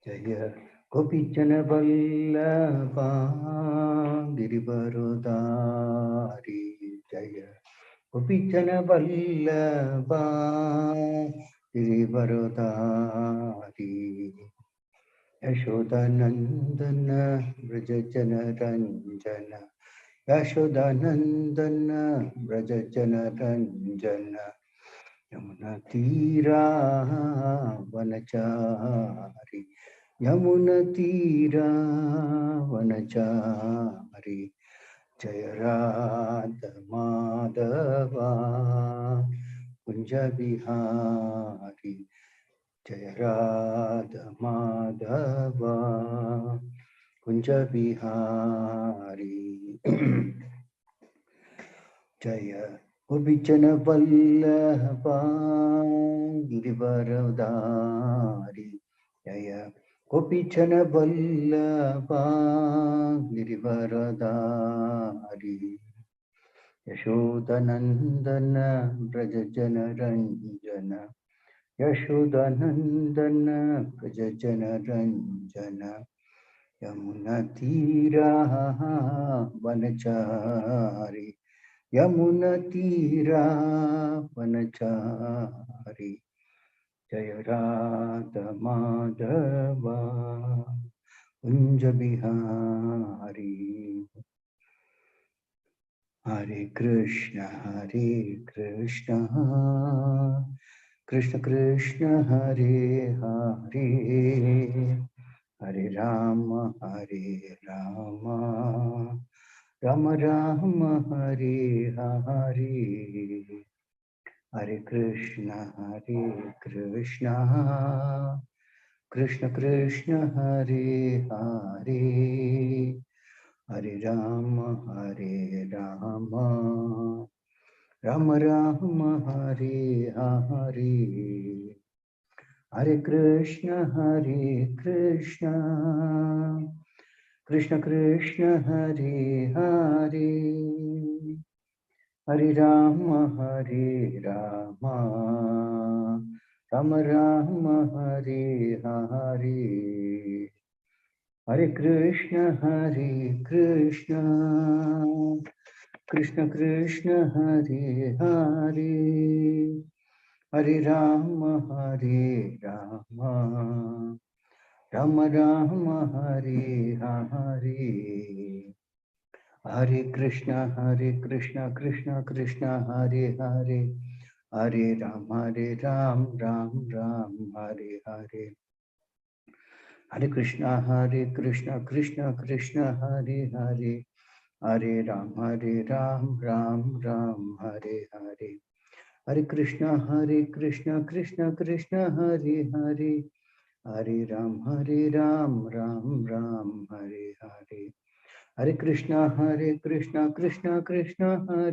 जय गोपीजन वल्लभा गिरिवरदारी। जय गोपीजन वल्लभा गिरिवरदारी। यशोदानंदन व्रज जन रंजन, यशोदानंदन व्रज जन रंजन। यमुना तीरा वनचारी, यमुना तीरा वनचारी। जय राधा माधवा कुंज बिहारी, जय राधा माधवा कुंज बिहारी। जय गोपीजन वल्लभा गिरिवरदारी। जय गोपीजन वल्लभा गिरिवरदारी। यशोदानंदन व्रज जन रंजन, यशोदानंदन व्रज जन रंजन। यमुना तीरा वनचारी, यमुना तीरा वनचारी। जय राधा माधवा कुंज बिहारी। हरे कृष्ण कृष्ण कृष्ण हरे हरे, हरे राम राम राम हरे हरे। हरे कृष्ण कृष्ण कृष्ण हरे हरे, हरे राम राम राम हरे हरे। हरे कृष्ण कृष्ण कृष्ण हरे हरे, हरे राम राम राम हरे हरे। हरे कृष्ण कृष्ण कृष्ण हरे हरे, हरे राम राम राम हरे हरे। हरे कृष्ण कृष्ण कृष्ण हरे हरे, हरे राम राम राम हरे हरे। हरे कृष्ण कृष्ण कृष्ण हरे हरे, हरे राम राम राम हरे हरे। हरे कृष्ण कृष्ण कृष्ण हरे हरे, हरे राम राम राम हरे हरे। हरे कृष्ण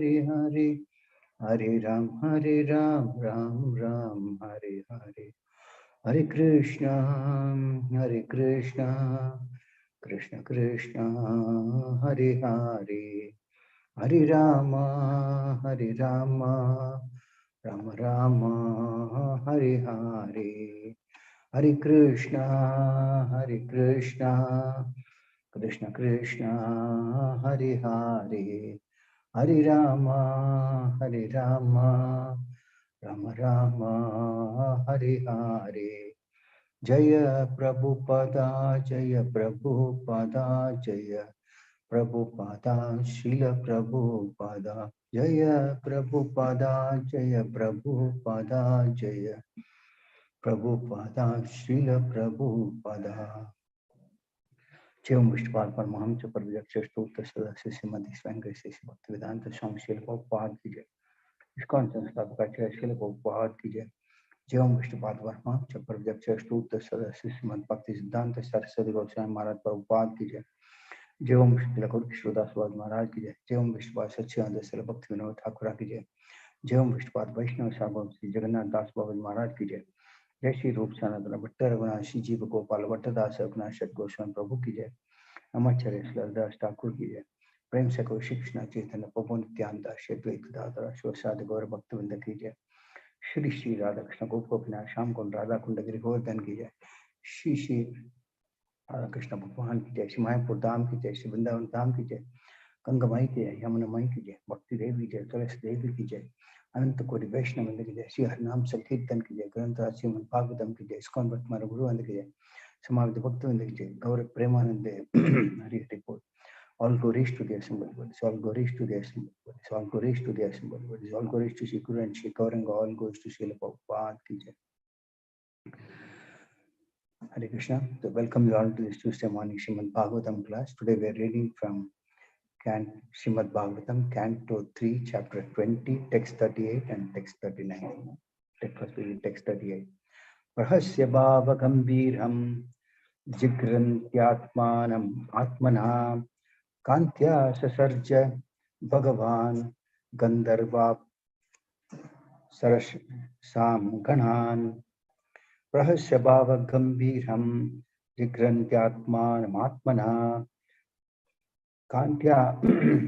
कृष्ण कृष्ण हरे हरे, हरे राम राम राम हरे हरे। हरे कृष्ण कृष्ण कृष्ण हरे हरे, हरे राम राम राम हरे हरे। हरे कृष्ण कृष्ण कृष्ण हरे हरे, हरे राम राम राम हरे हरे। जय प्रभुपदा जय प्रभुपदा श्रील प्रभुपदा। जय प्रभुपदा जय प्रभुपदा श्रील प्रभुपदा। एवं विष्णुपाद परमहंस प्रव्यक्ष स्तोत्र सदस्य श्रीमती स्वयं श्री भक्तिवेदांत स्वामी श्रील प्रभुपाद की जय। इस्कॉन संस्थापकाचार्य श्रील प्रभुपाद की जय। एवं विष्णुपाद परमहंस प्रव्यक्ष स्तोत्र सदस्य श्रीमद भक्ति सिद्धांत सरस्वती गोस्वामी महाराज प्रभुपाद की जय। एवं विष्णुदास महाराज की जय। एवं विष्णुपाद सच्चिदानंद श्रील भक्ति विनोद ठाकुर की जय। एवं विष्णुपाद वैष्णव सार्वभौम श्री जगन्नाथ दास बाबा महाराज की जय। जय श्री रूप सनातन भट्ट रघुनाथ श्री जीव गोपाल भट्टदास रघुनाथ षट गोस्वामी प्रभु की जय। नमाचार्य श्रीदास ठाकुर की जय। प्रेम से को श्री कृष्ण चैतन्य प्रभु नित्यानंद श्री अद्वैत दाता शिवसादि गौर भक्तवृंद की जय। श्री श्री राधा कृष्ण गोप गोपीनाथ श्याम कुंड राधा कुंड गिरि गोवर्धन की जय। Shri Shri Krishna Bhagwan ki jai, Shri Mayapur Dham ki jai, Shri Vrindavan Dham ki jai, Ganga Mai ki jai, Yamuna Mai ki jai, Bhakti Devi ki jai, Tulasi Devi ki jai, Ananta Koti Vaishnava Vrinda ki jai, Shri Harinam Sankirtan ki jai, Granth Srimad Bhagavatam ki jai, ISKCON Bhatmara Guru Vrinda ki jai, Samavita Bhakta Vrinda ki jai, Gaurav Premanande Hari Hari Bol. All glories to the assembled bodies, all glories to the assembled bodies, all glories to the assembled bodies, all glories to Shri Guru and Shri Gauranga, all goes to Srila Prabhupada ki jai. Hare Krishna. So welcome you all to this Tuesday morning Srimad Bhagavatam class. Today we are reading from Srimad Bhagavatam, Canto 3, Chapter 20, Text 38 and Text 39. Let us read Text 38. Prahasya bhava gambhiram jigrantyatmanam atmanam kantya sasarja bhagavan gandharva sarasam ganan Prahasya bhava gambhiram jigrantyatmanam atmana Kantya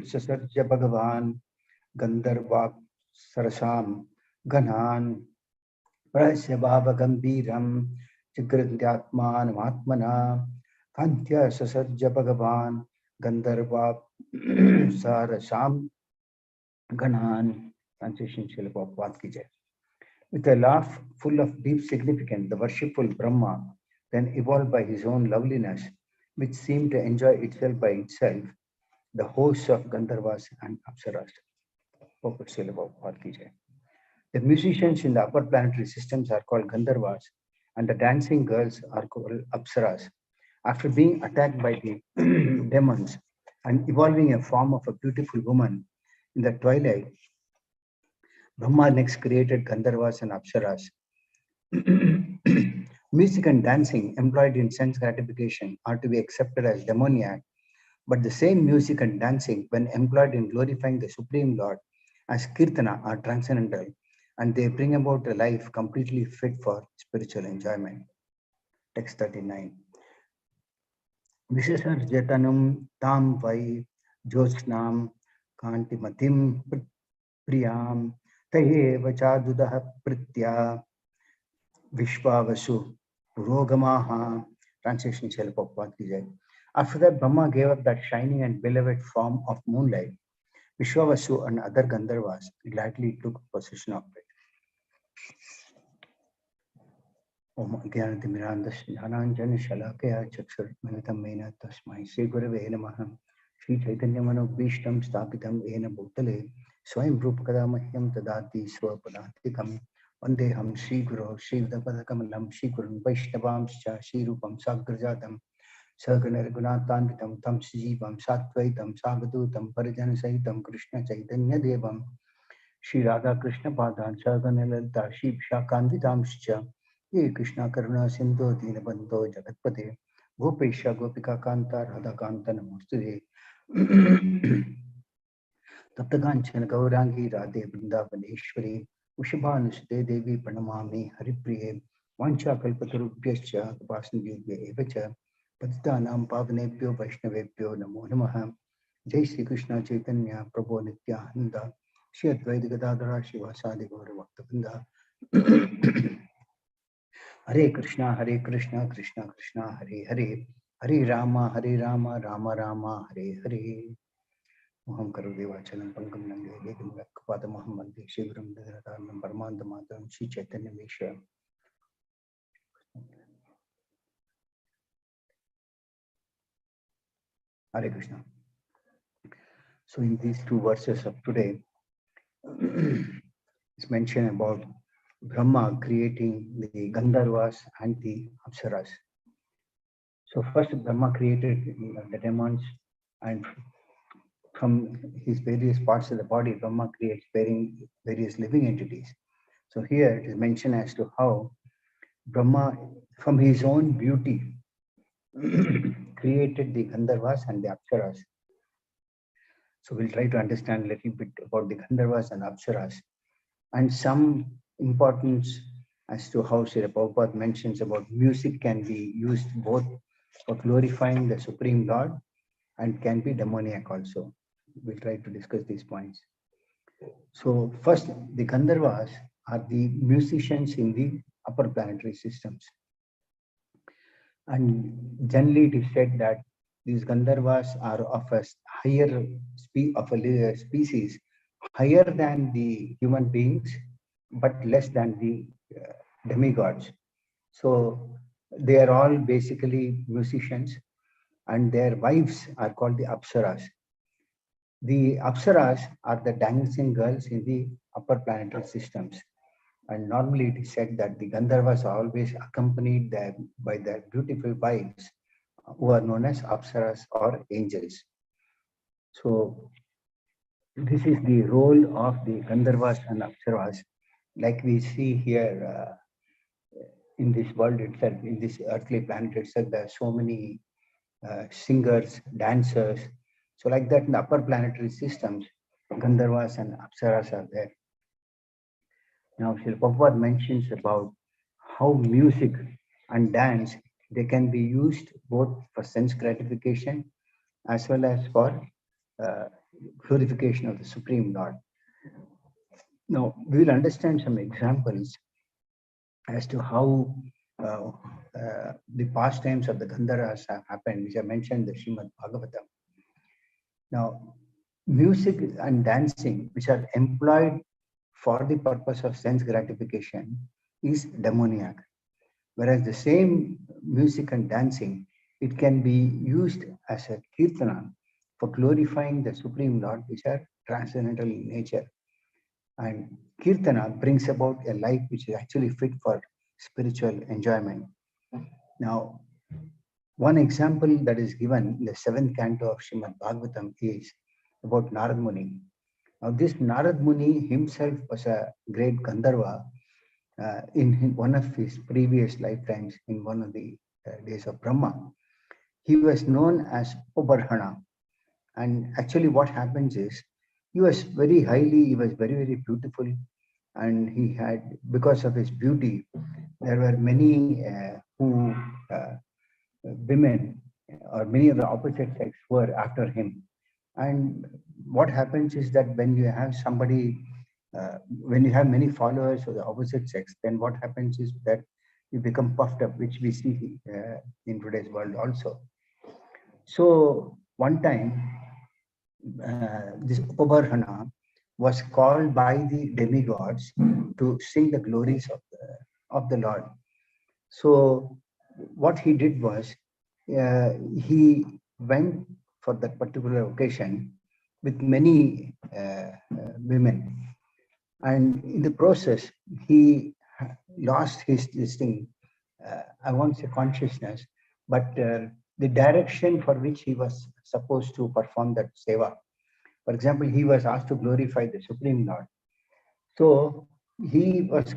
sasarja bhagavan gandharva sarasam ganan prasya bhava gambhiram jigrantyatmanam atmana Kantya sasarja bhagavan gandharva sarasam ganan. Translation Srila Prabhupada ki jai. With a laugh full of deep significance, the worshipful Brahma, then evolved by his own loveliness, which seemed to enjoy itself by itself, the hosts of Gandharvas and Apsaras. The musicians in the upper planetary systems are called Gandharvas, and the dancing girls are called Apsaras. After being attacked by the demons and evolving a form of a beautiful woman in the twilight, Brahma next created Gandharvas and Apsaras. Music and dancing employed in sense gratification are to be accepted as demoniac, but the same music and dancing, when employed in glorifying the Supreme Lord as kirtana, are transcendental, and they bring about a life completely fit for spiritual enjoyment. Text 39. Visasarjatanum tam vai jyotsnam kantimatim priyam tayeva chadudah pritya vishvavasu purogamaha. Translation Srila Prabhupada ki jai. After that, Brahma gave up that shining and beloved form of moonlight. Vishwavasu and other Gandharvas gladly took possession of it. Om Gyanatimirandasya Dhananjana Shalakaya Chakshurmanitam Mena Tasmai Sri Gurave Namaha Sri Chaitanya Manobhishtam Sthapitam Ena Bhutale Swayam Rupakadamahyam Tadati Swapadantikam Vandeham Sri Guru Sri Vidapadakamalam Sri Gurun Vaishnavamscha Sri Rupam Sagrajatam Sagana Raghunathanvitam Tam Sijivam Satvaitam Savadutam Parijana Sahitam Krishna Chaitanya Devam Shri Radha Krishna Padan Sagana Lalita Shri Shakanvitamscha Ye Krishna Karuna Sindhu Dinabandho Jagatpate Gopesha Gopika Kanta Radha Kanta Namostade Taptakanchana Gaurangi Radhe Vrindavaneshwari Ushabhanusute Devi Pranamami Haripriye Vancha Kalpatarubhyascha Tapasnivya Evacha Patitanam Pavanebhyo Vaishnavebhyo Namo Namaha Jai Sri Krishna Chaitanya Prabhu Nityananda Shri Advaita Gadadhara Shivasadi Gaura Bhaktavinda Hare Krishna, Krishna Krishna, Hare Hare, Hare Rama, Rama Rama, Hare Hare. Moham Karo Devachalam Pankam Nange, Vegam Vakpada Muhammad, Shivaram Dharataram, Parmanda Mataram, Shri Chaitanya Mishra. Hare Krishna. So in these two verses of today, it's mentioned about Brahma creating the Gandharvas and the Apsaras. So first Brahma created the demons, and from his various parts of the body, Brahma creates various living entities. So here it is mentioned as to how Brahma, from his own beauty, created the Gandharvas and the Apsaras. So we'll try to understand a little bit about the Gandharvas and Apsaras, and some importance as to how Srila Prabhupada mentions about music can be used both for glorifying the Supreme Lord and can be demoniac also. We'll try to discuss these points. So first, the Gandharvas are the musicians in the upper planetary systems. And generally it is said that these Gandharvas are of a higher species, higher than the human beings, but less than the demigods. So they are all basically musicians, and their wives are called the Apsaras. The Apsaras are the dancing girls in the upper planetary systems. And normally it is said that the Gandharvas are always accompanied by their beautiful wives, who are known as Apsaras or angels. So this is the role of the Gandharvas and Apsaras, like we see here in this world itself, in this earthly planet itself. There are so many singers, dancers. So like that in the upper planetary systems, Gandharvas and Apsaras are there. Now, Srila Prabhupada mentions about how music and dance, they can be used both for sense gratification as well as for uh, glorification of the Supreme Lord. Now, we will understand some examples as to how the pastimes of the Gandharvas have happened, which I mentioned in the Srimad Bhagavatam. Now, music and dancing, which are employed for the purpose of sense gratification, is demoniac. Whereas the same music and dancing, it can be used as a kirtana for glorifying the Supreme Lord, which are transcendental in nature. And kirtana brings about a life which is actually fit for spiritual enjoyment. Now, one example that is given in the 7th canto of Srimad Bhagavatam is about Narad Muni. Now, this Narad Muni himself was a great Gandharva in one of his previous lifetimes, in one of the days of Brahma. He was known as Uparhana. And actually what happens is, he was very, very beautiful. And he had, because of his beauty, there were many women, or many of the opposite sex were after him. And what happens is that when you have somebody, when you have many followers of the opposite sex, then what happens is that you become puffed up, which we see in today's world also. So one time, this Upabarhana was called by the demigods to sing the glories of the Lord. So what he did was, he went for that particular occasion with many women, and in the process he lost his this thing. I won't say consciousness, but the direction for which he was supposed to perform that seva. For example, he was asked to glorify the Supreme Lord. So he was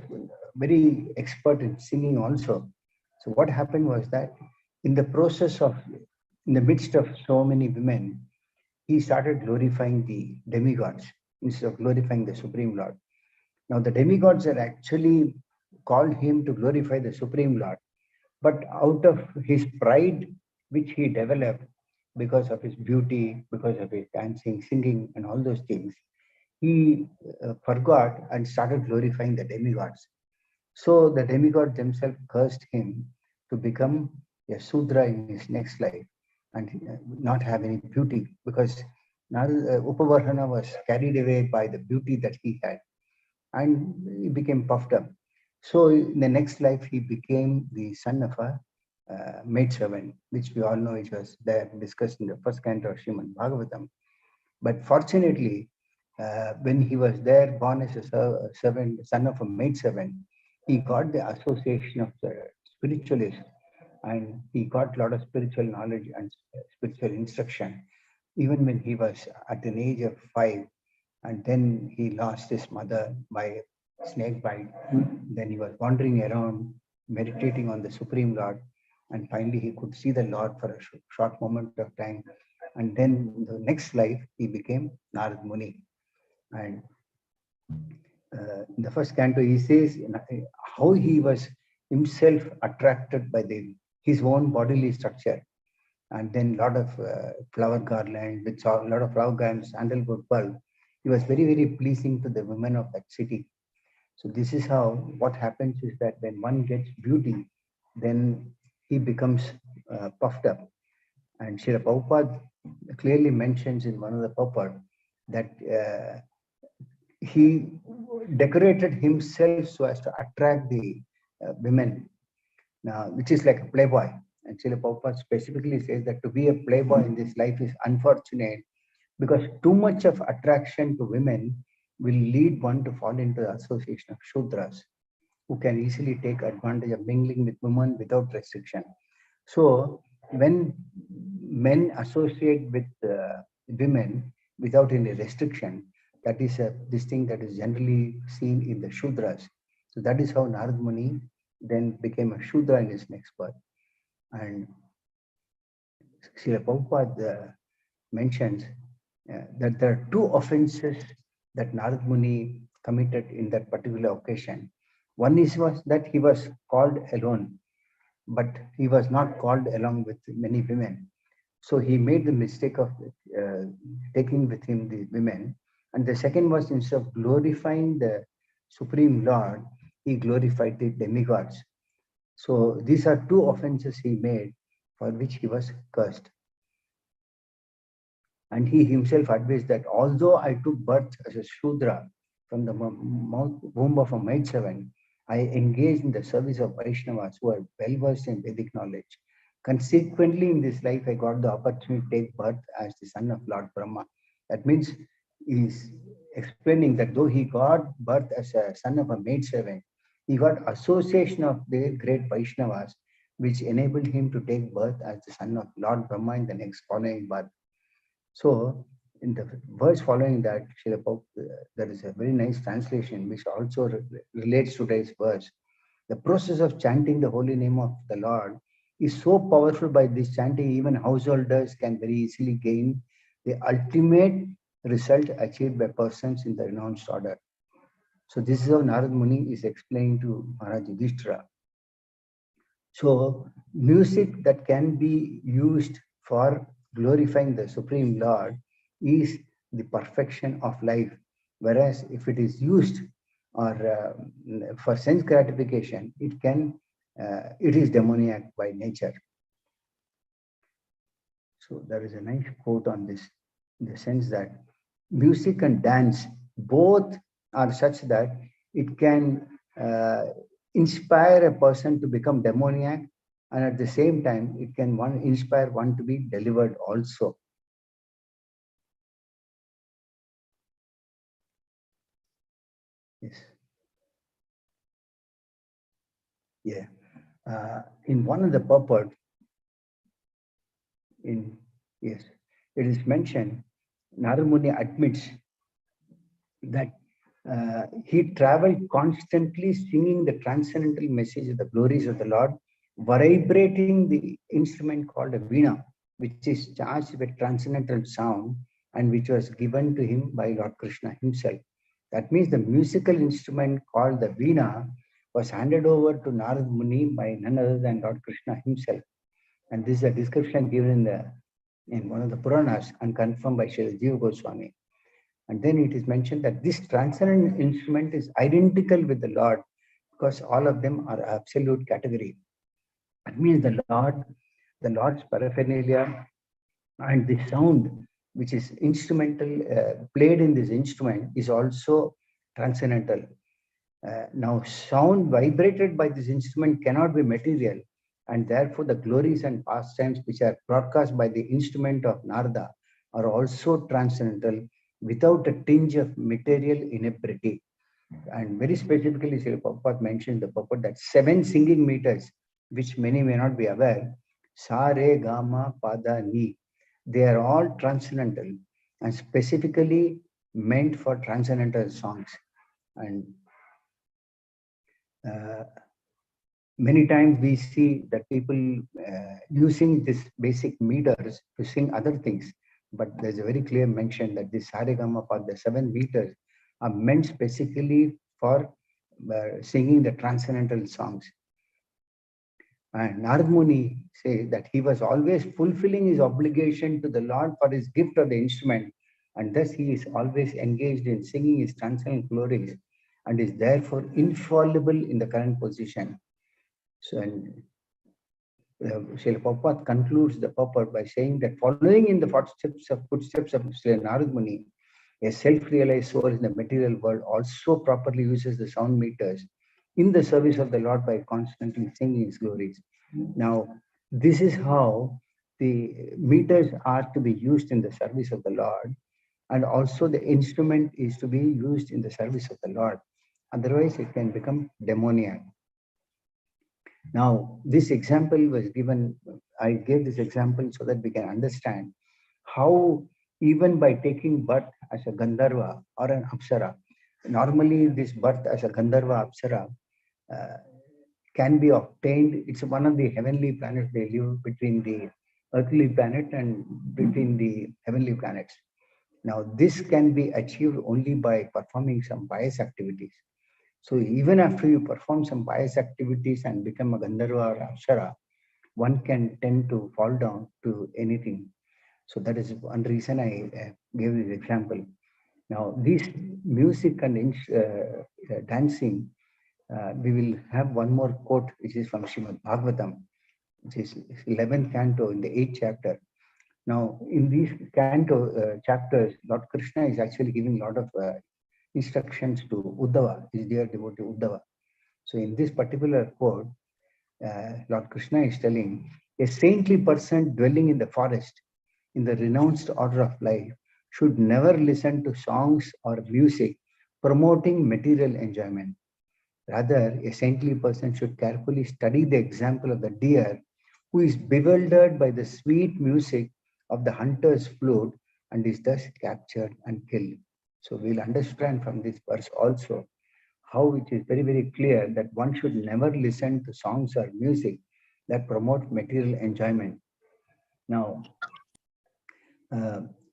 very expert in singing also. So what happened was that in the process of, in the midst of so many women, he started glorifying the demigods instead of glorifying the Supreme Lord. Now the demigods had actually called him to glorify the Supreme Lord, but out of his pride, which he developed because of his beauty, because of his dancing, singing, and all those things, he forgot and started glorifying the demigods. So the demigods themselves cursed him to become a Sudra in his next life and not have any beauty, because now Upavarhana was carried away by the beauty that he had, and he became puffed up. So in the next life, he became the son of a maidservant, which we all know, it was there discussed in the first canto of Srimad Bhagavatam. But fortunately, when he was there, born as a servant, son of a maidservant, he got the association of the spiritualists, and he got a lot of spiritual knowledge and spiritual instruction, even when he was at an age of 5. And then he lost his mother by snake bite. Then he was wandering around, meditating on the Supreme Lord, and finally he could see the Lord for a short moment of time. And then in the next life, he became Narad Muni. And in the first canto, he says how he was himself attracted by his own bodily structure, and then a lot of flower garland, with a lot of flower garlands, sandalwood bulb. He was very, very pleasing to the women of that city. So this is how, what happens is that when one gets beauty, then he becomes puffed up. And Srila Prabhupada clearly mentions in one of the purport that he decorated himself so as to attract the women, which is like a playboy. And Srila Prabhupada specifically says that to be a playboy in this life is unfortunate, because too much of attraction to women will lead one to fall into the association of Shudras, who can easily take advantage of mingling with women without restriction. So when men associate with women without any restriction, that is this thing that is generally seen in the Shudras. So that is how Narad Muni then became a Shudra in his next birth. And Srila Prabhupada mentions that there are two offenses that Narad Muni committed in that particular occasion. One was that he was called alone, but he was not called along with many women. So he made the mistake of taking with him the women. And the second was, instead of glorifying the Supreme Lord, he glorified the demigods. So these are two offenses he made for which he was cursed. And he himself advised that although I took birth as a Shudra from the womb of a maidservant, I engaged in the service of Vaishnavas who are well versed in Vedic knowledge. Consequently, in this life, I got the opportunity to take birth as the son of Lord Brahma. That means he's explaining that though he got birth as a son of a maidservant, he got association of the great Vaishnavas, which enabled him to take birth as the son of Lord Brahma in the next following birth. So, in the verse following that, there is a very nice translation which also relates to today's verse. The process of chanting the holy name of the Lord is so powerful. By this chanting, even householders can very easily gain the ultimate result achieved by persons in the renounced order. So this is how Narad Muni is explaining to Maharaj Yudhishthira. So music that can be used for glorifying the Supreme Lord is the perfection of life. Whereas if it is used or for sense gratification, it is demoniac by nature. So there is a nice quote on this, in the sense that music and dance both are such that it can inspire a person to become demoniac, and at the same time it can inspire one to be delivered also. Yes. Yeah. In one of the purport, yes, it is mentioned, Narad Muni admits that he traveled constantly singing the transcendental message of the glories of the Lord, vibrating the instrument called a veena, which is charged with transcendental sound and which was given to him by Lord Krishna himself. That means the musical instrument called the veena was handed over to Narad Muni by none other than Lord Krishna himself. And this is a description given in one of the Puranas and confirmed by Srila Jiva Goswami. And then it is mentioned that this transcendent instrument is identical with the Lord, because all of them are absolute category. That means the Lord's paraphernalia and the sound which is instrumental, played in this instrument, is also transcendental. Now, sound vibrated by this instrument cannot be material, and therefore the glories and pastimes which are broadcast by the instrument of Narada are also transcendental, without a tinge of material inebriety. And very specifically, Srila Prabhupada mentioned the purport that 7 singing meters, which many may not be aware, Sa, Re, Ga, Ma, Pa, Da, Ni, they are all transcendental and specifically meant for transcendental songs. And many times we see that people using this basic meters to sing other things, but there's a very clear mention that this Saregama for the 7 meters are meant specifically for singing the transcendental songs. And Narad Muni says that he was always fulfilling his obligation to the Lord for his gift of the instrument, and thus he is always engaged in singing his transcendental glories and is therefore infallible in the current position. So, Srila Prabhupada concludes the purport by saying that following in the footsteps of Srila Narad Muni, a self-realized soul in the material world also properly uses the sound meters in the service of the Lord by constantly singing His glories. Now, this is how the meters are to be used in the service of the Lord, and also the instrument is to be used in the service of the Lord. Otherwise, it can become demoniac. Now, this example was given, I gave this example so that we can understand how even by taking birth as a Gandharva or an Apsara, normally this birth as a Gandharva Apsara uh, can be obtained. It's one of the heavenly planets. They live between the earthly planet and between the heavenly planets. Now, this can be achieved only by performing some pious activities. So even after you perform some pious activities and become a Gandharva or Apsara, one can tend to fall down to anything. So that is one reason I gave this example. Now, this music and dancing, we will have one more quote, which is from Srimad Bhagavatam, which is 11th canto in the 8th chapter. Now, in these canto chapters, Lord Krishna is actually giving a lot of instructions to Uddhava, his dear devotee Uddhava. So in this particular quote, Lord Krishna is telling, a saintly person dwelling in the forest, in the renounced order of life, should never listen to songs or music promoting material enjoyment. Rather, a saintly person should carefully study the example of the deer who is bewildered by the sweet music of the hunter's flute and is thus captured and killed. So we'll understand from this verse also how it is very, very clear that one should never listen to songs or music that promote material enjoyment. Now,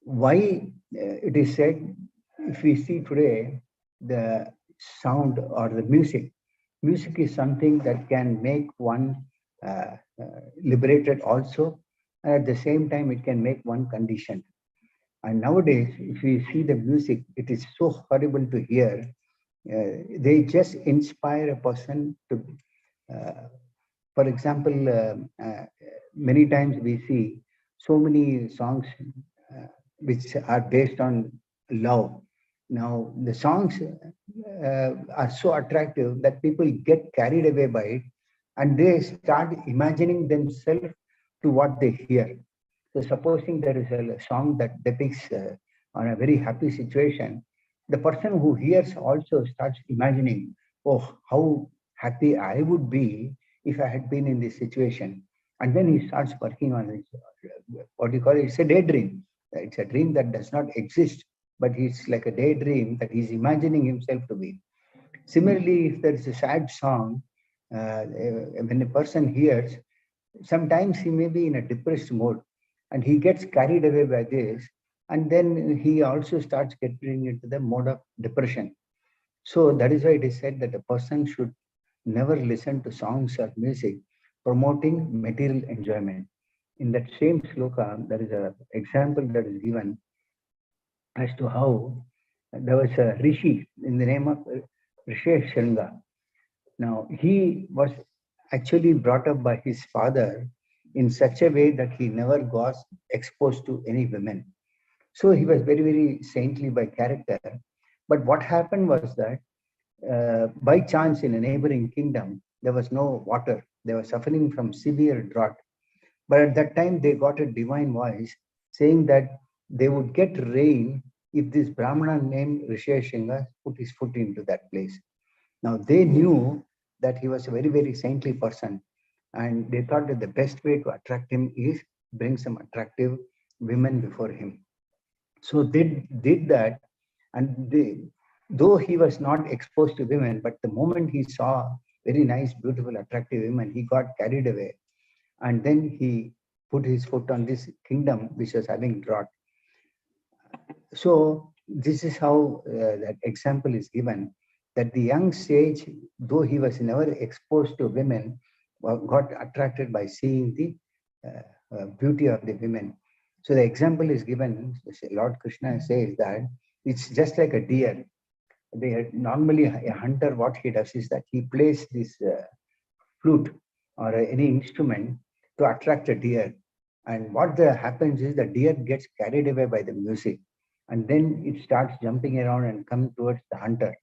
why it is said, if we see today, the sound or the music is something that can make one liberated also, and at the same time it can make one conditioned. And nowadays, if we see the music, it is so horrible to hear. They just inspire a person to, for example, many times we see so many songs which are based on love. Now, the songs are so attractive that people get carried away by it and they start imagining themselves to what they hear. So, supposing there is a song that depicts on a very happy situation, the person who hears also starts imagining, oh, how happy I would be if I had been in this situation. And then he starts working on it. What do you call it? It's a daydream. It's a dream that does not exist, but it's like a daydream that he's imagining himself to be. Similarly, if there is a sad song, when a person hears, sometimes he may be in a depressed mode and he gets carried away by this, and then he also starts getting into the mode of depression. So that is why it is said that a person should never listen to songs or music promoting material enjoyment. In that same sloka, there is an example that is given as to how there was a rishi in the name of Risheshanga. Now, he was actually brought up by his father in such a way that he never got exposed to any women. So he was very, very saintly by character. But what happened was that by chance in a neighboring kingdom, there was no water. They were suffering from severe drought. But at that time, they got a divine voice saying that they would get rain if this Brahmana named Risheshinga put his foot into that place. Now, they knew that he was a very, very saintly person. And they thought that the best way to attract him is bring some attractive women before him. So they did that. And though he was not exposed to women, but the moment he saw very nice, beautiful, attractive women, he got carried away. And then he put his foot on this kingdom which was having drought. So this is how that example is given, that the young sage, though he was never exposed to women, got attracted by seeing the beauty of the women. So the example is given, Lord Krishna says that it's just like a deer. Normally a hunter, what he does is that he plays this flute or any instrument to attract a deer. And what happens is the deer gets carried away by the music, and then it starts jumping around and come towards the hunter.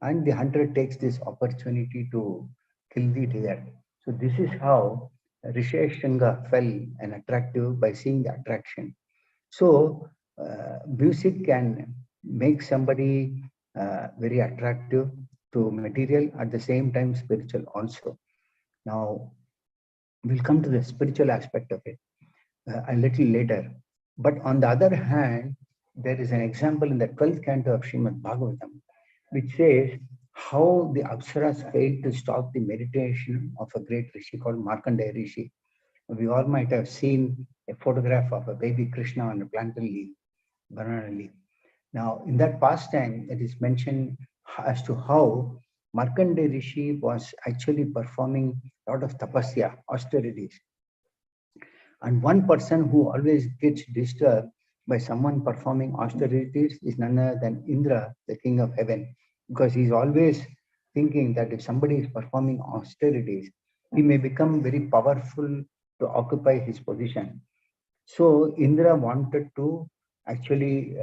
And the hunter takes this opportunity to kill the deer. So this is how Risheshanga fell and attractive by seeing the attraction. So music can make somebody very attractive to material, at the same time spiritual also. Now we'll come to the spiritual aspect of it a little later. But on the other hand, there is an example in the 12th canto of Srimad Bhagavatam, which says how the Apsaras failed to stop the meditation of a great Rishi called Markandeya Rishi. We all might have seen a photograph of a baby Krishna on a plantain leaf, banana leaf. Now, in that pastime, it is mentioned as to how Markandeya Rishi was actually performing a lot of tapasya, austerities. And one person who always gets disturbed by someone performing austerities is none other than Indra, the king of heaven, because he's always thinking that if somebody is performing austerities, he may become very powerful to occupy his position. So Indra wanted to actually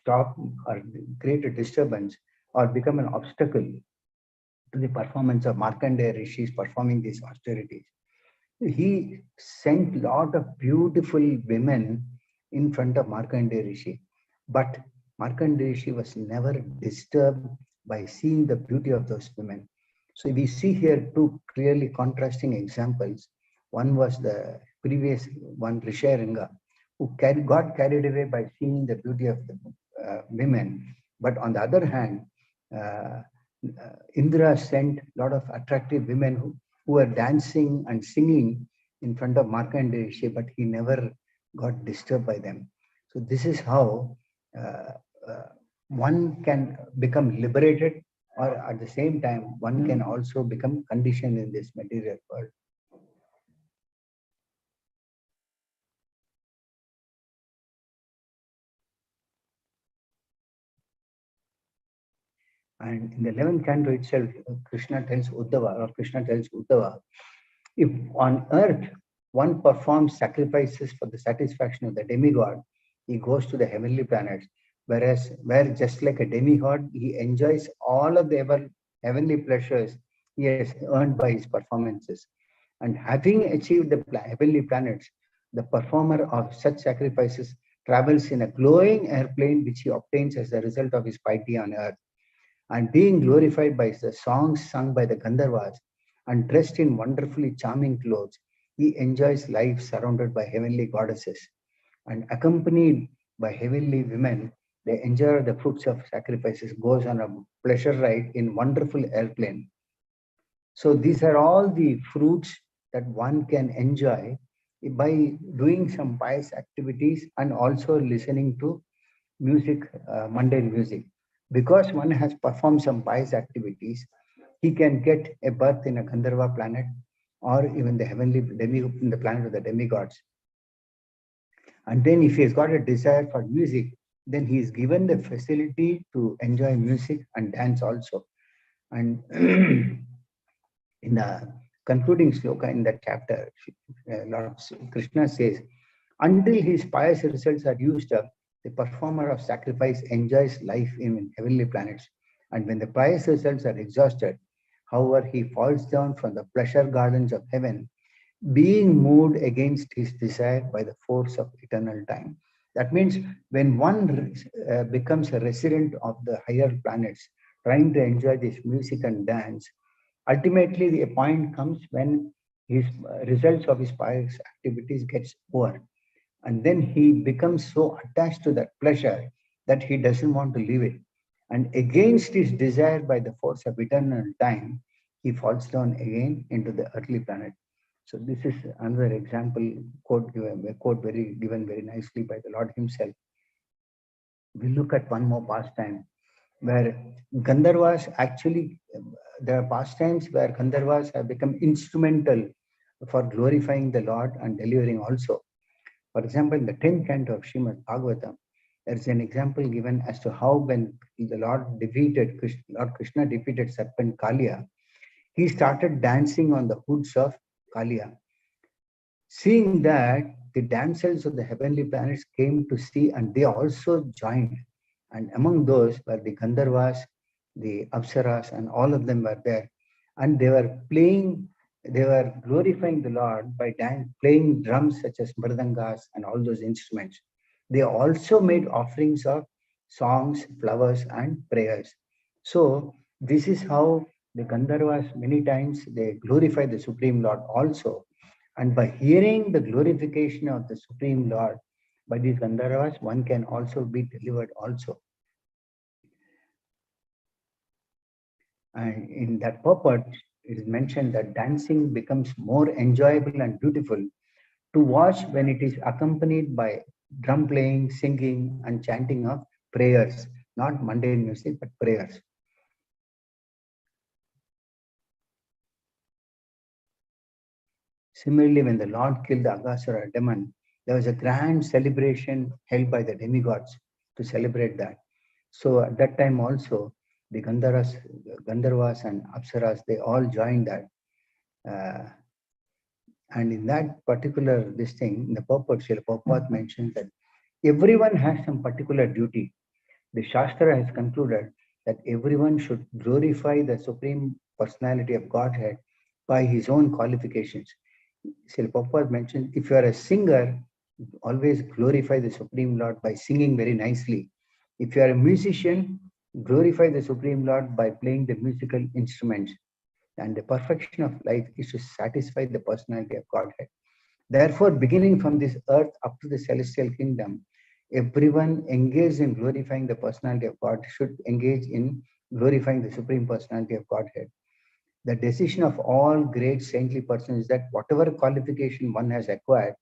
stop or create a disturbance or become an obstacle to the performance of Markandeya Rishis performing these austerities. He sent a lot of beautiful women in front of Markandeya Rishi, but Markandeya Rishi was never disturbed by seeing the beauty of those women. So we see here two clearly contrasting examples. One was the previous one, Risharanga, who got carried away by seeing the beauty of the women. But on the other hand, Indra sent a lot of attractive women who were dancing and singing in front of Markandeya Rishi, but he never got disturbed by them. So this is how one can become liberated, or at the same time, one can also become conditioned in this material world. And in the 11th canto itself, Krishna tells Uddhava, if on earth one performs sacrifices for the satisfaction of the demigod, he goes to the heavenly planets, whereas where just like a demigod, he enjoys all of the heavenly pleasures he has earned by his performances. And having achieved the heavenly planets, the performer of such sacrifices travels in a glowing airplane which he obtains as a result of his piety on earth. And being glorified by the songs sung by the Gandharvas and dressed in wonderfully charming clothes, he enjoys life surrounded by heavenly goddesses. And accompanied by heavenly women, they enjoy the fruits of sacrifices, goes on a pleasure ride in wonderful airplane. So these are all the fruits that one can enjoy by doing some pious activities and also listening to music, mundane music. Because one has performed some pious activities, he can get a birth in a Gandharva planet or even the heavenly in the planet of the demigods. And then if he has got a desire for music, then he is given the facility to enjoy music and dance also. And in the concluding sloka in that chapter, Lord Krishna says, until his pious results are used up, the performer of sacrifice enjoys life in heavenly planets. And when the pious results are exhausted, however, he falls down from the pleasure gardens of heaven, being moved against his desire by the force of eternal time. That means when one becomes a resident of the higher planets, trying to enjoy this music and dance, ultimately the point comes when his results of his pious activities gets over. And then he becomes so attached to that pleasure that he doesn't want to leave it. And against his desire by the force of eternal time, he falls down again into the earthly planet. So this is another example, given very nicely by the Lord himself. We look at one more pastime where Gandharvas actually, there are pastimes where Gandharvas have become instrumental for glorifying the Lord and delivering also. For example, in the 10th canto of Srimad Bhagavatam, there is an example given as to how when the Lord Krishna defeated serpent Kaliya, he started dancing on the hoods of Kaliya. Seeing that, the damsels of the heavenly planets came to see and they also joined. And among those were the Gandharvas, the Apsaras, and all of them were there. And they were glorifying the Lord by playing drums such as mridangas and all those instruments. They also made offerings of songs, flowers, and prayers. So, this is how the Gandharvas many times they glorify the Supreme Lord also, and by hearing the glorification of the Supreme Lord by these Gandharvas, one can also be delivered also. And in that purport, it is mentioned that dancing becomes more enjoyable and beautiful to watch when it is accompanied by drum playing, singing, and chanting of prayers, not mundane music, but prayers. Similarly, when the Lord killed the Aghasura demon, there was a grand celebration held by the demigods to celebrate that. So at that time also, the Gandharvas and Apsaras, they all joined that. And in that particular this thing, in the purport, Srila Prabhupada mentions that everyone has some particular duty. The Shastra has concluded that everyone should glorify the Supreme Personality of Godhead by his own qualifications. Srila Prabhupada mentioned, if you are a singer, always glorify the Supreme Lord by singing very nicely. If you are a musician, glorify the Supreme Lord by playing the musical instruments. And the perfection of life is to satisfy the personality of Godhead. Therefore, beginning from this earth up to the celestial kingdom, everyone engaged in glorifying the personality of God should engage in glorifying the Supreme Personality of Godhead. The decision of all great saintly persons is that whatever qualification one has acquired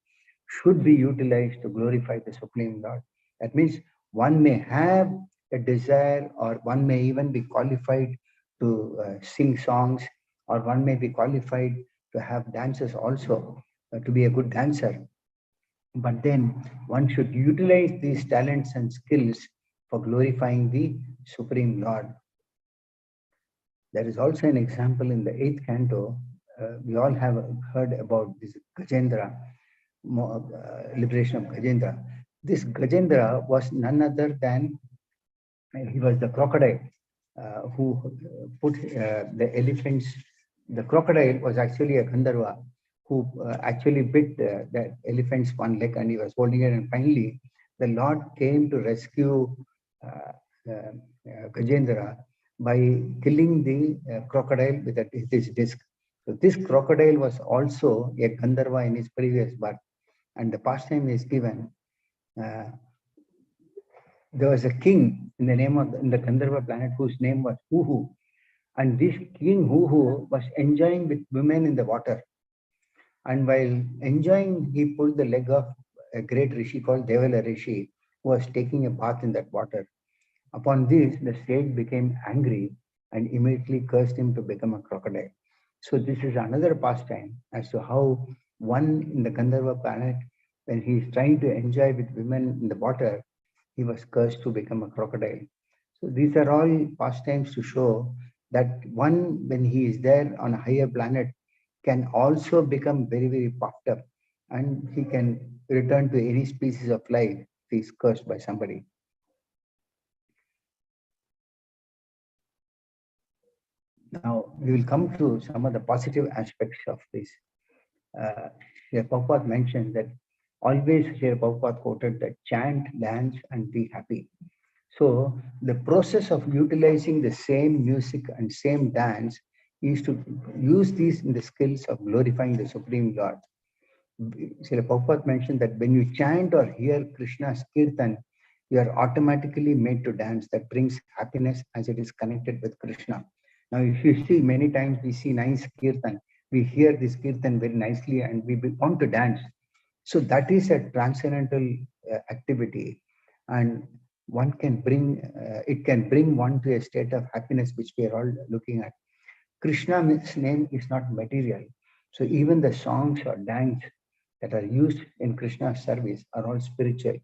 should be utilized to glorify the Supreme Lord. That means one may have a desire, or one may even be qualified to sing songs, or one may be qualified to have dances also, to be a good dancer. But then one should utilize these talents and skills for glorifying the Supreme Lord. There is also an example in the 8th canto. We all have heard about this Gajendra, liberation of Gajendra. This Gajendra was none other than, he was the crocodile who put the elephants. The crocodile was actually a Gandharva who actually bit the elephant's one leg, and he was holding it. And finally, the Lord came to rescue Gajendra by killing the crocodile with his disc. So this crocodile was also a Gandharva in his previous birth, and the pastime is given. There was a king in the name of in the Gandharva planet whose name was Huhu, and this king Huhu was enjoying with women in the water. And while enjoying, he pulled the leg of a great rishi called Devala Rishi, who was taking a bath in that water. Upon this, the sage became angry and immediately cursed him to become a crocodile. So this is another pastime as to how one in the Gandharva planet, when he is trying to enjoy with women in the water, he was cursed to become a crocodile. So these are all pastimes to show that one, when he is there on a higher planet, can also become very, very puffed up, and he can return to any species of life if he is cursed by somebody. Now, we will come to some of the positive aspects of this. Srila Prabhupada mentioned that always Srila Prabhupada quoted that chant, dance, and be happy. So the process of utilizing the same music and same dance is to use these in the skills of glorifying the Supreme Lord. Srila Prabhupada mentioned that when you chant or hear Krishna's kirtan, you are automatically made to dance. That brings happiness as it is connected with Krishna. Now, if you see, many times we see nice kirtan, we hear this kirtan very nicely and we want to dance. So that is a transcendental activity, and one can bring, it can bring one to a state of happiness, which we are all looking at. Krishna's name is not material. So even the songs or dance that are used in Krishna's service are all spiritual.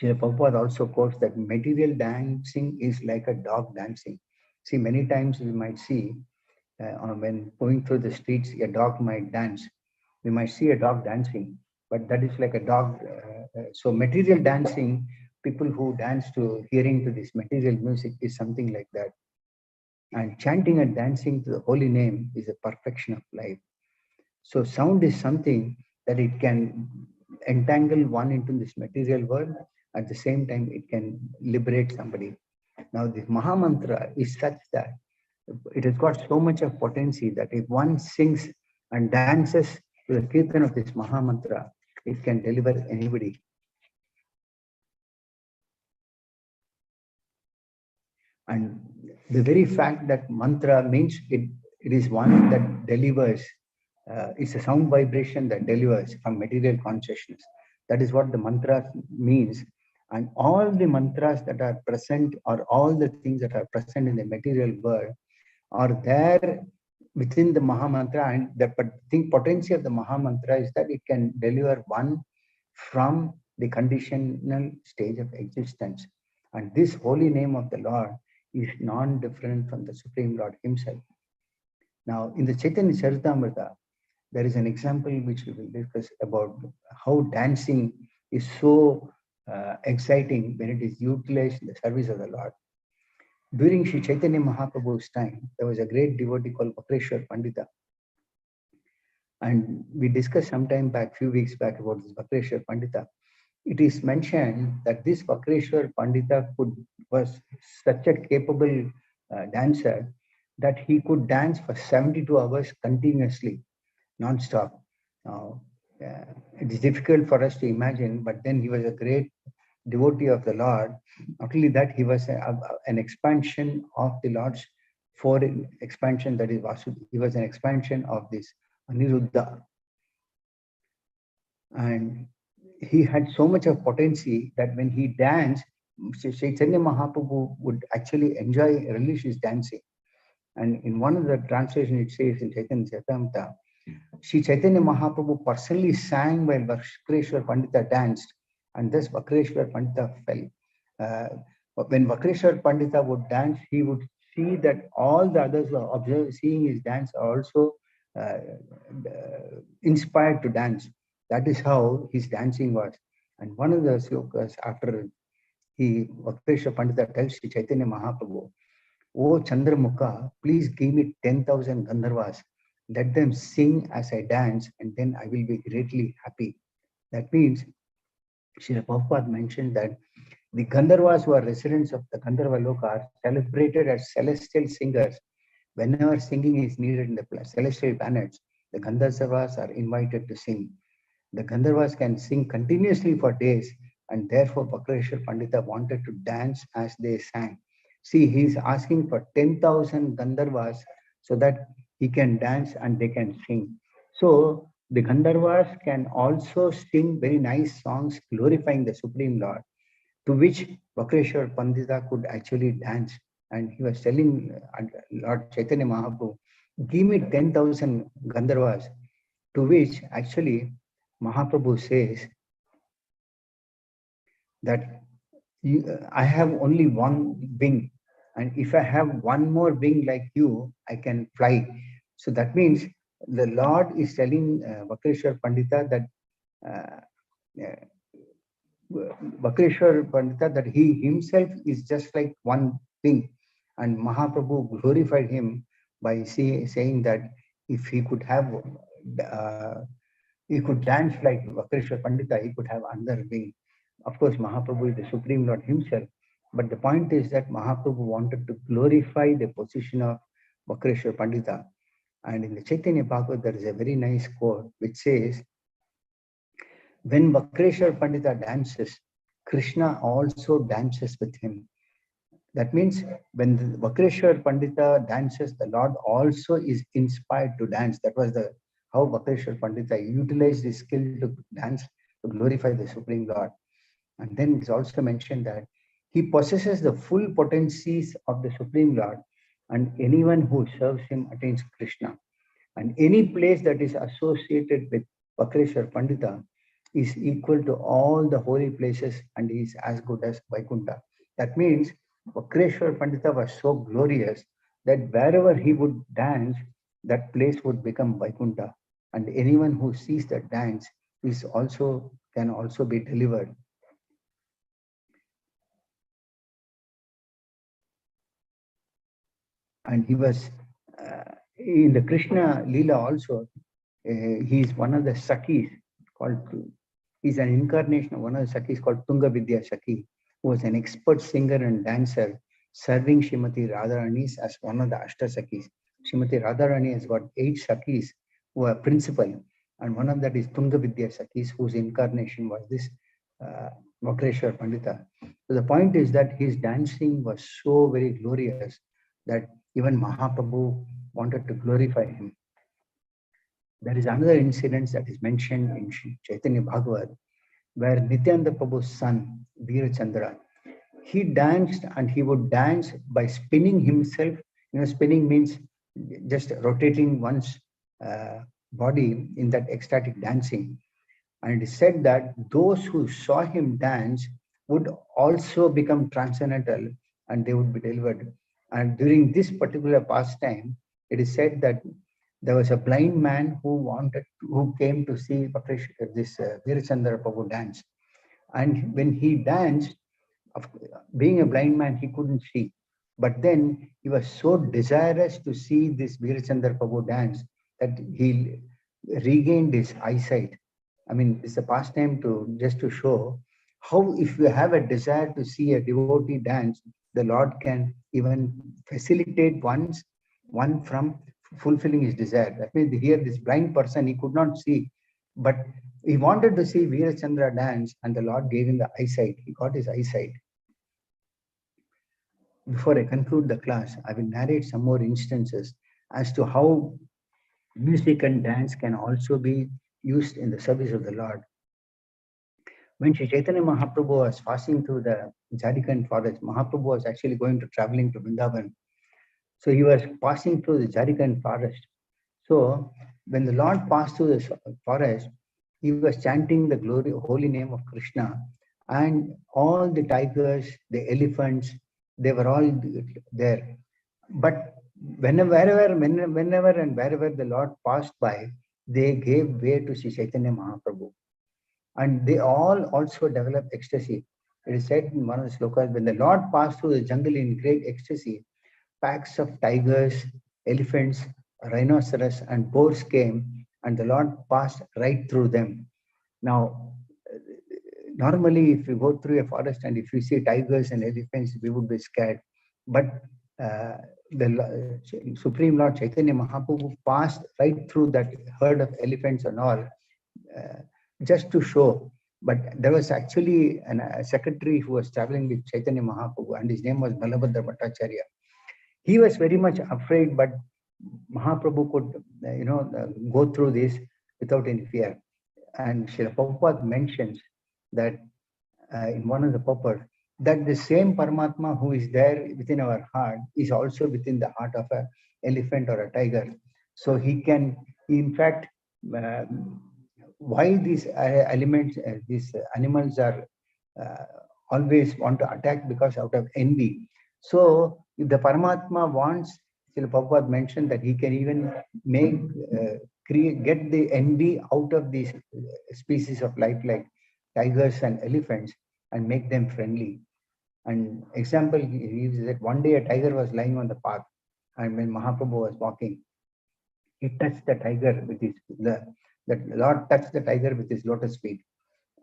Srila Prabhupada also quotes that material dancing is like a dog dancing. See, many times we might see when going through the streets, a dog might dance. We might see a dog dancing, but that is like a dog. So material dancing, people who dance to hearing to this material music is something like that. And chanting and dancing to the holy name is a perfection of life. So sound is something that it can entangle one into this material world. At the same time, it can liberate somebody. Now, this Maha Mantra is such that it has got so much of potency that if one sings and dances to the kirtan of this Maha Mantra, it can deliver anybody. And the very fact that mantra means it is one that delivers, it's a sound vibration that delivers from material consciousness. That is what the mantra means. And all the mantras that are present, or all the things that are present in the material world, are there within the Maha Mantra. And the potency of the Maha Mantra is that it can deliver one from the conditional stage of existence. And this holy name of the Lord is non-different from the Supreme Lord himself. Now, in the Chaitanya Charitamrita, there is an example which we will discuss about how dancing is so exciting when it is utilized in the service of the Lord. During Sri Chaitanya Mahaprabhu's time, there was a great devotee called Vakreshwar Pandita. And we discussed sometime back, few weeks back, about this Vakreshwar Pandita. It is mentioned that this Vakreshwar Pandita was such a capable dancer that he could dance for 72 hours continuously, non-stop. Now, it is difficult for us to imagine, but then he was a great devotee of the Lord. Not only that, he was an expansion of the Lord's foreign expansion, that is Vasudeva. He was an expansion of this Aniruddha. And he had so much of potency that when he danced, Chaitanya Mahaprabhu would actually enjoy, relish his dancing. And in one of the translations, it says in Chaitanya Charitamrita, Sri Chaitanya Mahaprabhu personally sang while Vakreshwar Pandita danced, and thus Vakreshwar Pandita fell. When Vakreshwar Pandita would dance, he would see that all the others were seeing his dance are also inspired to dance. That is how his dancing was. And one of the slokas after Vakreshwar Pandita tells Sri Chaitanya Mahaprabhu, "Oh Chandramukha, please give me 10,000 Gandharvas. Let them sing as I dance, and then I will be greatly happy." That means, Srila Prabhupada mentioned that the Gandharvas, who are residents of the Gandharva Loka, are celebrated as celestial singers. Whenever singing is needed in the celestial planets, the Gandharvas are invited to sing. The Gandharvas can sing continuously for days, and therefore Vakreshwar Pandita wanted to dance as they sang. See, he is asking for 10,000 Gandharvas so that he can dance and they can sing. So the Gandharvas can also sing very nice songs glorifying the Supreme Lord, to which Vakreshwar Pandita could actually dance. And he was telling Lord Chaitanya Mahaprabhu, "Give me 10,000 Gandharvas," to which actually Mahaprabhu says that I have only one wing, and if I have one more wing like you, I can fly. So that means the Lord is telling Vakreshwar Pandita that Vakreshwar Pandita that he himself is just like one wing, and Mahaprabhu glorified him by saying that if he could have he could dance like Vakreshwar Pandita, he could have another wing. Of course, Mahaprabhu is the Supreme Lord himself. But the point is that Mahaprabhu wanted to glorify the position of Vakreshwar Pandita. And in the Chaitanya Bhagavad, there is a very nice quote which says, "When Vakreshwar Pandita dances, Krishna also dances with him." That means when the Vakreshwar Pandita dances, the Lord also is inspired to dance. That was how Vakreshwar Pandita utilized his skill to dance to glorify the Supreme Lord. And then it's also mentioned that he possesses the full potencies of the Supreme Lord, and anyone who serves him attains Krishna. And any place that is associated with Vakreshwar Pandita is equal to all the holy places and is as good as Vaikuntha. That means Vakreshwar Pandita was so glorious that wherever he would dance, that place would become Vaikuntha. and anyone who sees that dance can also be delivered. And he was in the Krishna Leela also. He is one of the Sakis called. He's an incarnation of one of the Sakis called Tunga Vidya Saki, who was an expert singer and dancer, serving Srimati Radharani as one of the Ashta Sakis. Srimati Radharani has got 8 Sakis who are principal, and one of that is Tunga Vidya Sakis, whose incarnation was this Vakreshwar Pandita. So the point is that his dancing was so very glorious that even Mahaprabhu wanted to glorify him. There is another incident that is mentioned in Chaitanya Bhagavad, where Nityananda Prabhu's son, Veera Chandra, he danced, and he would dance by spinning himself. Spinning means just rotating one's body in that ecstatic dancing. And it is said that those who saw him dance would also become transcendental and they would be delivered. And during this particular pastime, it is said that there was a blind man who came to see this Veerachandra Prabhu dance. And when he danced, being a blind man, he couldn't see. But then he was so desirous to see this Veerachandra Prabhu dance that he regained his eyesight. I mean, it's a pastime just to show how if you have a desire to see a devotee dance, the Lord can even facilitate one from fulfilling his desire. That means here this blind person, he could not see, but he wanted to see Veerachandra dance, and the Lord gave him the eyesight. He got his eyesight. Before I conclude the class, I will narrate some more instances as to how music and dance can also be used in the service of the Lord. When Sri Chaitanya Mahaprabhu was passing through the Jharkhand forest, Mahaprabhu was actually traveling to Vrindavan. So he was passing through the Jharkhand forest. So when the Lord passed through the forest, he was chanting the holy name of Krishna, and all the tigers, the elephants, they were all there. But whenever and wherever the Lord passed by, they gave way to Sri Chaitanya Mahaprabhu. And they all also developed ecstasy. It is said in one of the slokas, when the Lord passed through the jungle in great ecstasy, packs of tigers, elephants, rhinoceros, and boars came, and the Lord passed right through them. Now, normally, if you go through a forest and if you see tigers and elephants, we would be scared. But the Supreme Lord Chaitanya Mahaprabhu passed right through that herd of elephants and all, just to show. But there was actually a secretary who was traveling with Chaitanya Mahaprabhu, and his name was Balabhadra Bhattacharya. He was very much afraid, but Mahaprabhu could, go through this without any fear. And Srila Prabhupada mentions that in one of the purport, that the same Paramatma who is there within our heart is also within the heart of an elephant or a tiger. So he in fact, why these elements, these animals are always want to attack because out of envy. So if the Paramatma wants, Srila Prabhupada mentioned that he can even get the envy out of these species of life like tigers and elephants and make them friendly. And example, he gives that one day a tiger was lying on the path, and when Mahaprabhu was walking, he touched the tiger with the Lord touched the tiger with his lotus feet.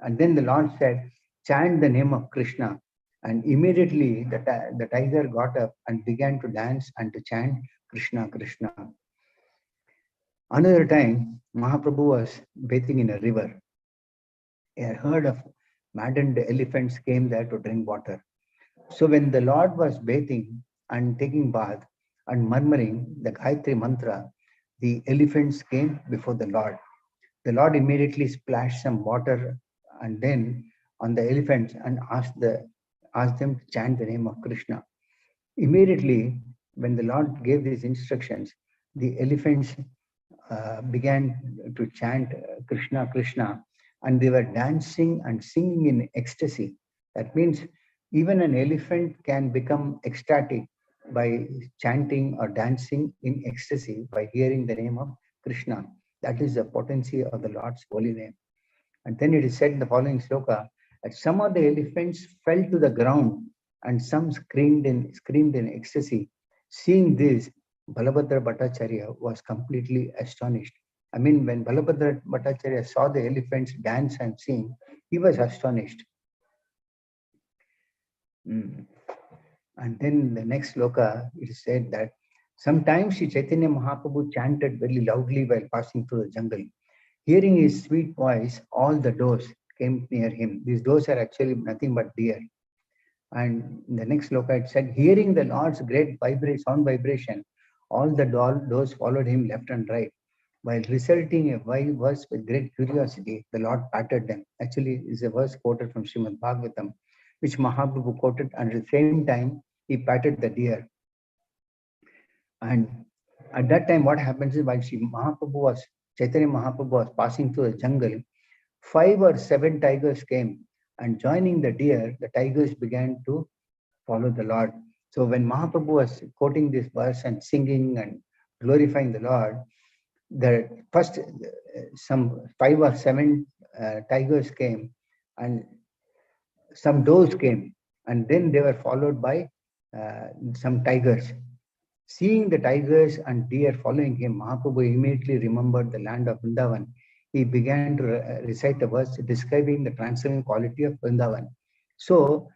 And then the Lord said, chant the name of Krishna. And immediately the tiger got up and began to dance and to chant Krishna, Krishna. Another time, Mahaprabhu was bathing in a river. A herd of maddened elephants came there to drink water. So when the Lord was bathing and taking bath and murmuring the Gayatri mantra, the elephants came before the Lord. The Lord immediately splashed some water and then on the elephants and asked them to chant the name of Krishna. Immediately, when the Lord gave these instructions, the elephants began to chant Krishna, Krishna, and they were dancing and singing in ecstasy. That means even an elephant can become ecstatic by chanting or dancing in ecstasy by hearing the name of Krishna. That is the potency of the Lord's holy name. And then it is said in the following sloka that some of the elephants fell to the ground and some screamed in ecstasy. Seeing this, Balabhadra Bhattacharya was completely astonished. I mean, when Balabhadra Bhattacharya saw the elephants dance and sing, he was astonished. And then the next sloka, it is said that sometimes Sri Chaitanya Mahaprabhu chanted very loudly while passing through the jungle. Hearing his sweet voice, all the does came near him. These does are actually nothing but deer. And in the next sloka, it said, hearing the Lord's great sound vibration, all the does followed him left and right. While reciting a verse with great curiosity, the Lord patted them. Actually, is a verse quoted from Srimad Bhagavatam, which Mahaprabhu quoted, and at the same time, he patted the deer. And at that time, what happens is while Chaitanya Mahaprabhu was passing through the jungle, 5 or 7 tigers came, and joining the deer, the tigers began to follow the Lord. So when Mahaprabhu was quoting this verse and singing and glorifying the Lord, the first some 5 or 7 tigers came, and some does came, and then they were followed by some tigers. Seeing the tigers and deer following him, Mahaprabhu immediately remembered the land of Vrindavan. He began to recite a verse describing the transcendent quality of Vrindavan. So,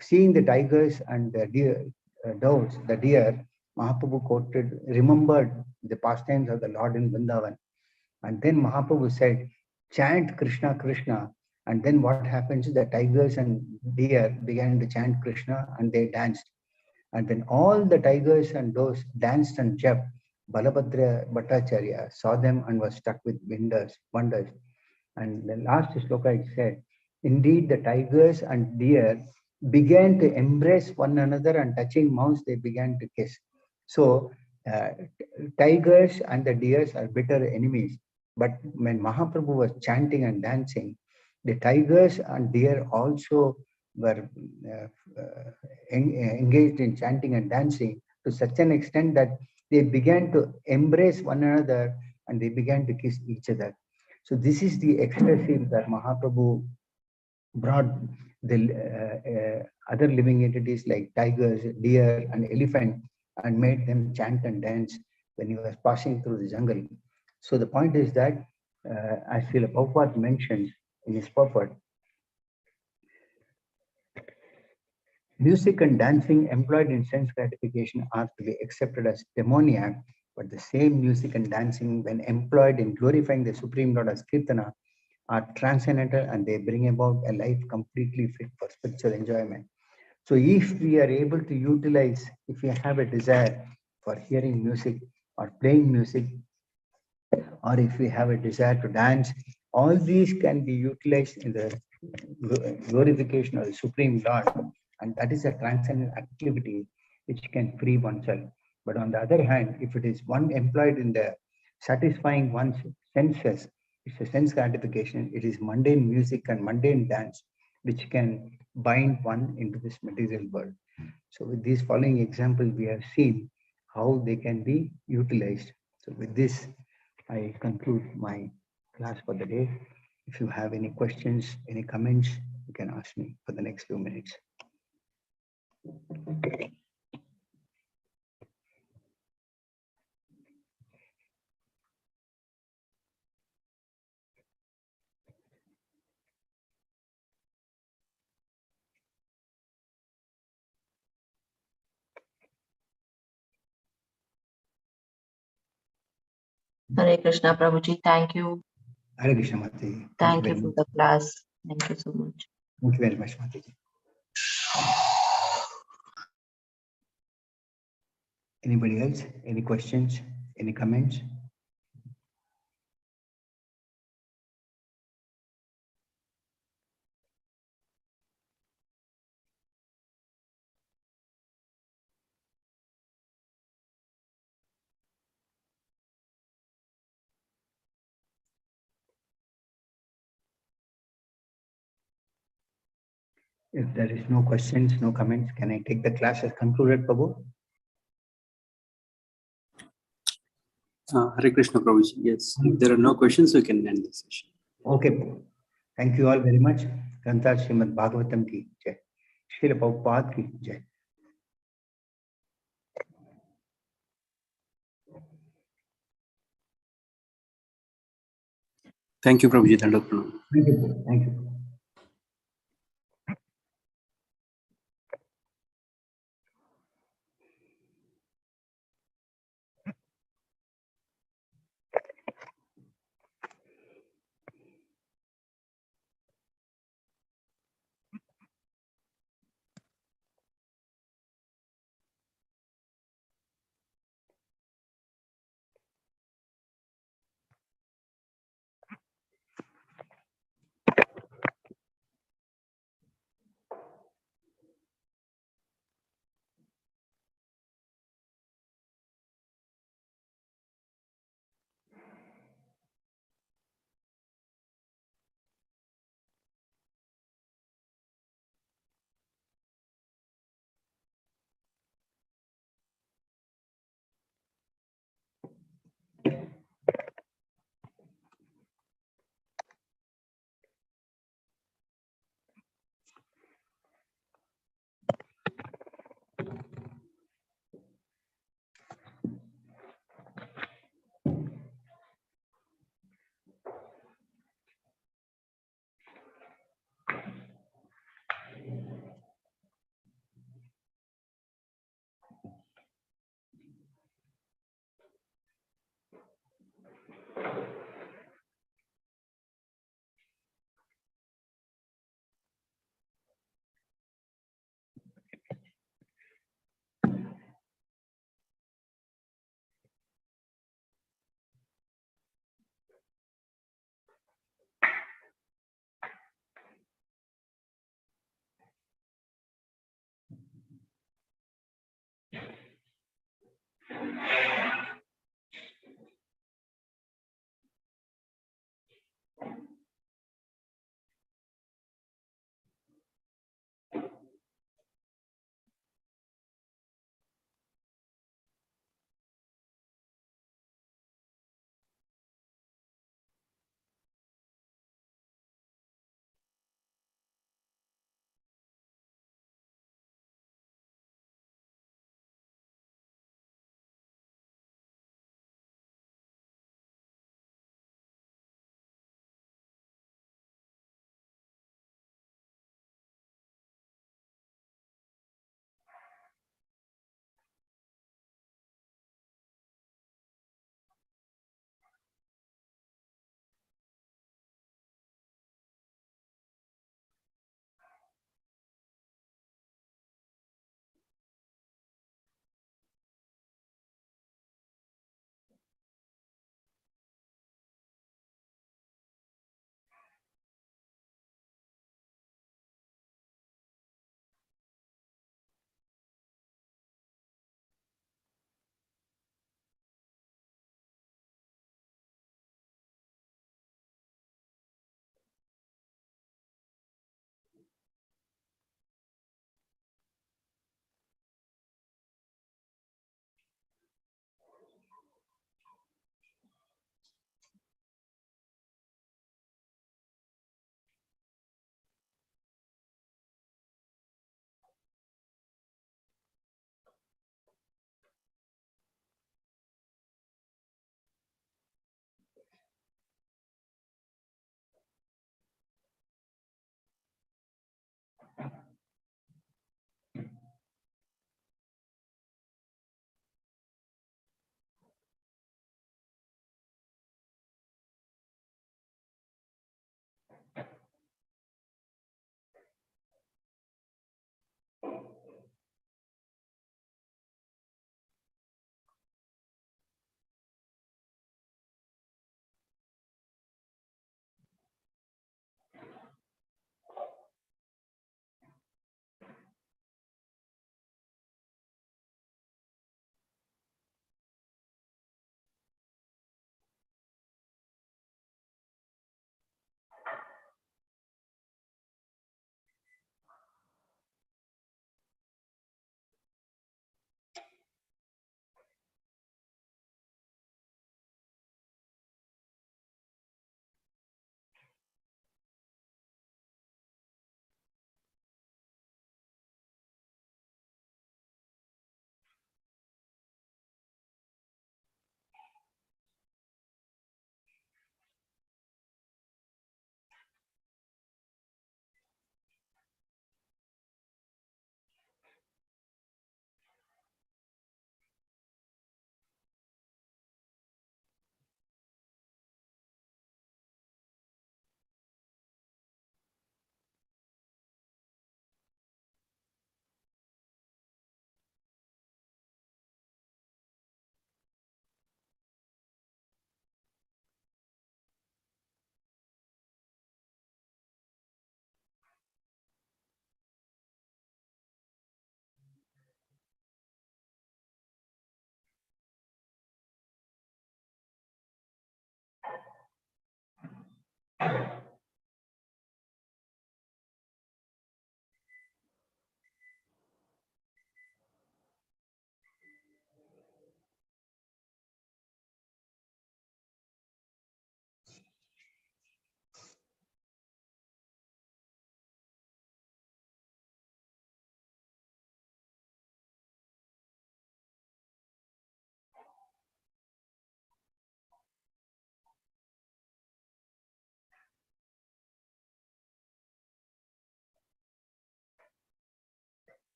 seeing the tigers and the deer, the deer, Mahaprabhu remembered the pastimes of the Lord in Vrindavan. And then Mahaprabhu said, chant Krishna, Krishna. And then what happens is the tigers and deer began to chant Krishna and they danced. And then all the tigers and does danced and jumped. Balabhadra Bhattacharya saw them and was struck with wonders. And the last sloka it said, indeed the tigers and deer began to embrace one another and touching mouths, they began to kiss. So tigers and the deers are bitter enemies. But when Mahaprabhu was chanting and dancing, the tigers and deer also were engaged in chanting and dancing to such an extent that they began to embrace one another and they began to kiss each other. So this is the ecstasy that Mahaprabhu brought the other living entities like tigers, deer, and elephant and made them chant and dance when he was passing through the jungle. So the point is that, as Srila Prabhupada mentioned in his purport, music and dancing employed in sense gratification are to be accepted as demoniac, but the same music and dancing, when employed in glorifying the Supreme Lord as Kirtana, are transcendental and they bring about a life completely fit for spiritual enjoyment. So if we are able to utilize, if we have a desire for hearing music or playing music, or if we have a desire to dance, all these can be utilized in the glorification of the Supreme Lord. And that is a transcendent activity which can free oneself. But on the other hand, if it is one employed in the satisfying one's senses, it's a sense gratification, it is mundane music and mundane dance which can bind one into this material world. So with these following examples, we have seen how they can be utilized. So with this, I conclude my class for the day. If you have any questions, any comments, you can ask me for the next few minutes. Hare Krishna, Prabhuji. Thank you. Hare Krishna, Mataji. Thank you for the class. Thank you so much. Thank you very much, Mataji. Anybody else? Any questions? Any comments? If there is no questions, no comments, can I take the class as concluded, Prabhu? Hare Krishna Prabhuji. Yes, if there are no questions, we can end the session. Okay. Thank you all very much. Grantha Srimad Bhagavatam ki jai. Srila Prabhupada ki jai. Thank you, Prabhuji. Thank you. Thank you. Thank you.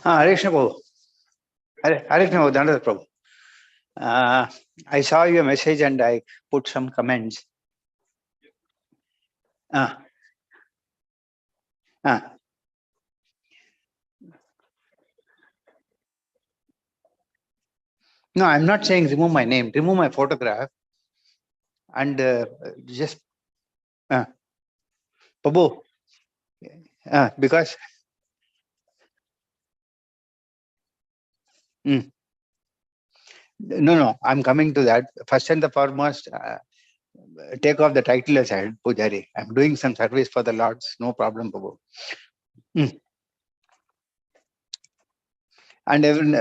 Hare Krishna Prabhu. Hare Krishna Prabhu, Dandada Prabhu. I saw your message and I put some comments. Uh, uh, no, I'm not saying remove my name, remove my photograph and just Prabhu, because no, I'm coming to that. First and the foremost, take off the title as head Pujari. I'm doing some service for the Lords, no problem, Prabhu. And even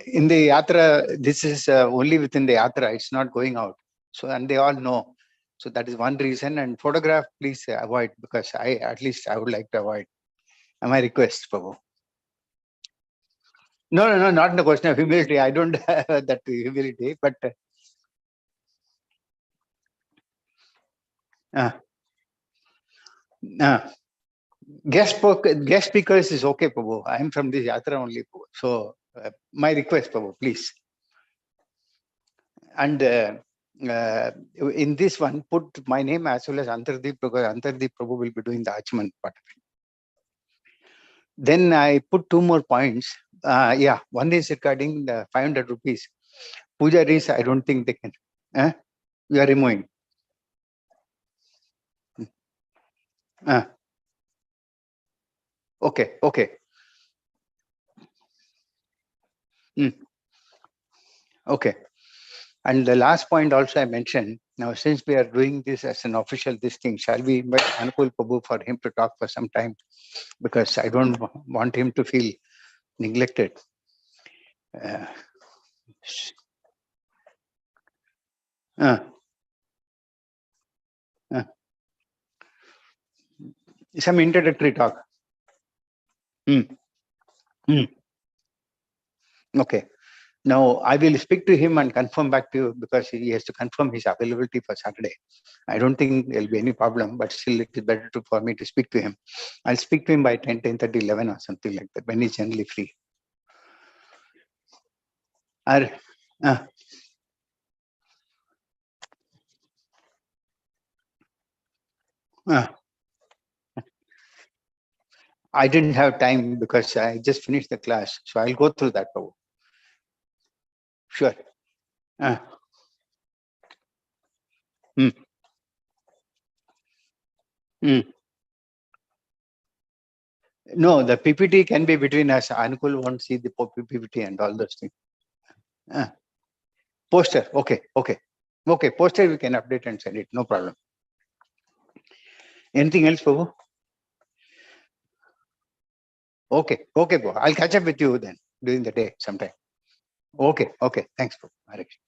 in the yatra, this is only within the yatra, it's not going out. So, and they all know. So that is one reason. And photograph, please avoid, because at least I would like to avoid. My request, Prabhu. No, not the question of humility. I don't have that humility, but guest speakers is okay, Prabhu. I'm from this yatra only, Prabhu. So my request, Prabhu, please. And in this one, put my name as well as Antardeep, because Antardeep Prabhu will be doing the Achman part of it. Then I put two more points. One is regarding the 500 rupees. Pujaris, I don't think they can. You are removing. Okay. Okay. And the last point also I mentioned, now since we are doing this as an official thing, shall we invite Anukul Prabhu for him to talk for some time? Because I don't want him to feel neglected. Some introductory talk. Okay. Now I will speak to him and confirm back to you, because he has to confirm his availability for Saturday. I don't think there'll be any problem, but still it is better for me to speak to him. I'll speak to him by 10:30, 11 or something like that, when he's generally free. I didn't have time because I just finished the class. So I'll go through that, Prabhu. Sure. No, the PPT can be between us. Anukul won't see the PPT and all those things. Poster. Okay. Poster we can update and send it. No problem. Anything else, Prabhu? Okay, Prabhu. I'll catch up with you then during the day sometime. Okay. Thanks, Prabhu. Hare Krishna.